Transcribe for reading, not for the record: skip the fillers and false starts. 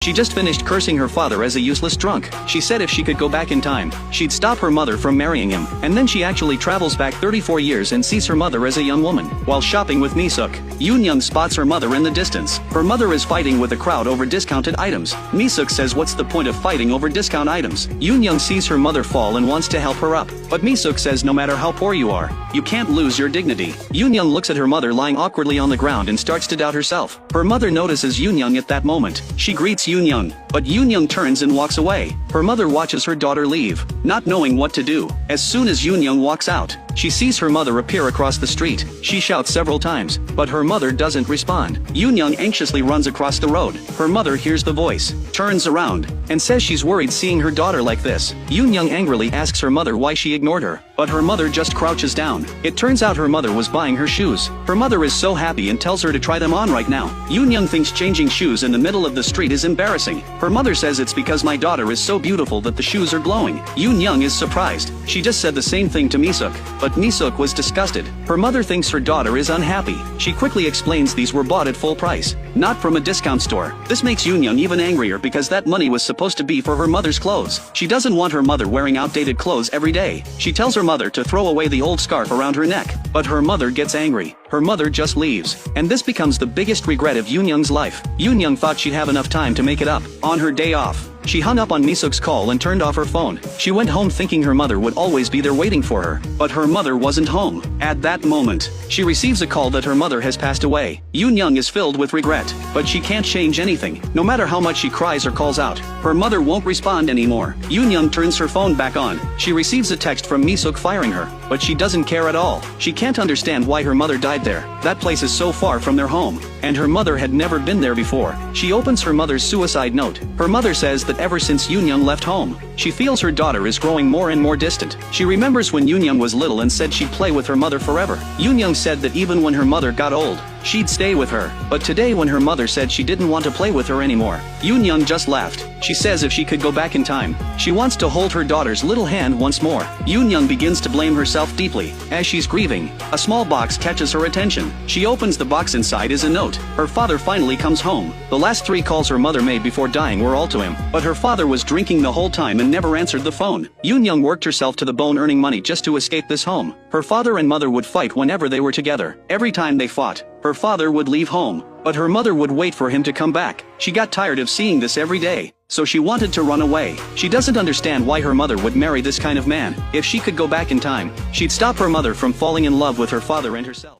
She just finished cursing her father as a useless drunk. She said if she could go back in time, she'd stop her mother from marrying him. And then she actually travels back 34 years and sees her mother as a young woman. While shopping with Mi-suk, Yoon-young spots her mother in the distance. Her mother is fighting with a crowd over discounted items. Mi-suk says what's the point of fighting over discount items? Yoon-young sees her mother fall and wants to help her up. But Mi-suk says no matter how poor you are, you can't lose your dignity. Yoon-young looks at her mother lying awkwardly on the ground and starts to doubt herself. Her mother notices Yoon-young at that moment. She greets Yoon-young, but Yoon-young turns and walks away. Her mother watches her daughter leave, not knowing what to do. As soon as Yoon-young walks out, she sees her mother appear across the street. She shouts several times, but her mother doesn't respond. Yoon-young anxiously runs across the road. Her mother hears the voice, turns around, and says she's worried seeing her daughter like this. Yoon-young angrily asks her mother why she ignored her, but her mother just crouches down. It turns out her mother was buying her shoes. Her mother is so happy and tells her to try them on right now. Yoon-young thinks changing shoes in the middle of the street is embarrassing. Her mother says it's because my daughter is so beautiful that the shoes are glowing. Yoon-young is surprised. She just said the same thing to Mi-suk, but Mi-suk was disgusted. Her mother thinks her daughter is unhappy. She quickly explains these were bought at full price, not from a discount store. This makes Yoon-young even angrier because that money was supposed to be for her mother's clothes. She doesn't want her mother wearing outdated clothes every day. She tells her mother to throw away the old scarf around her neck, but her mother gets angry. Her mother just leaves, and this becomes the biggest regret of Yoon-young's life. Yoon-young thought she'd have enough time to make it up. On her day off, she hung up on Mi-suk's call and turned off her phone. She went home thinking her mother would always be there waiting for her, but her mother wasn't home. At that moment, she receives a call that her mother has passed away. Yoon-young is filled with regret, but she can't change anything. No matter how much she cries or calls out, her mother won't respond anymore. Yoon-young turns her phone back on. She receives a text from Mi-suk firing her, but she doesn't care at all. She can't understand why her mother died there. That place is so far from their home, and her mother had never been there before. She opens her mother's suicide note. Her mother says that ever since Yoon-young left home, she feels her daughter is growing more and more distant. She remembers when Yoon-young was little and said she'd play with her mother forever. Yoon-young said that even when her mother got old, she'd stay with her. But today when her mother said she didn't want to play with her anymore, Yoon-young just laughed. She says if she could go back in time, she wants to hold her daughter's little hand once more. Yoon-young begins to blame herself deeply. As she's grieving, a small box catches her attention. She opens the box. Inside is a note. Her father finally comes home. The last 3 calls her mother made before dying were all to him, but her father was drinking the whole time and never answered the phone. Yoon-young worked herself to the bone earning money just to escape this home. Her father and mother would fight whenever they were together. Every time they fought, her father would leave home, but her mother would wait for him to come back. She got tired of seeing this every day, so she wanted to run away. She doesn't understand why her mother would marry this kind of man. If she could go back in time, she'd stop her mother from falling in love with her father and herself.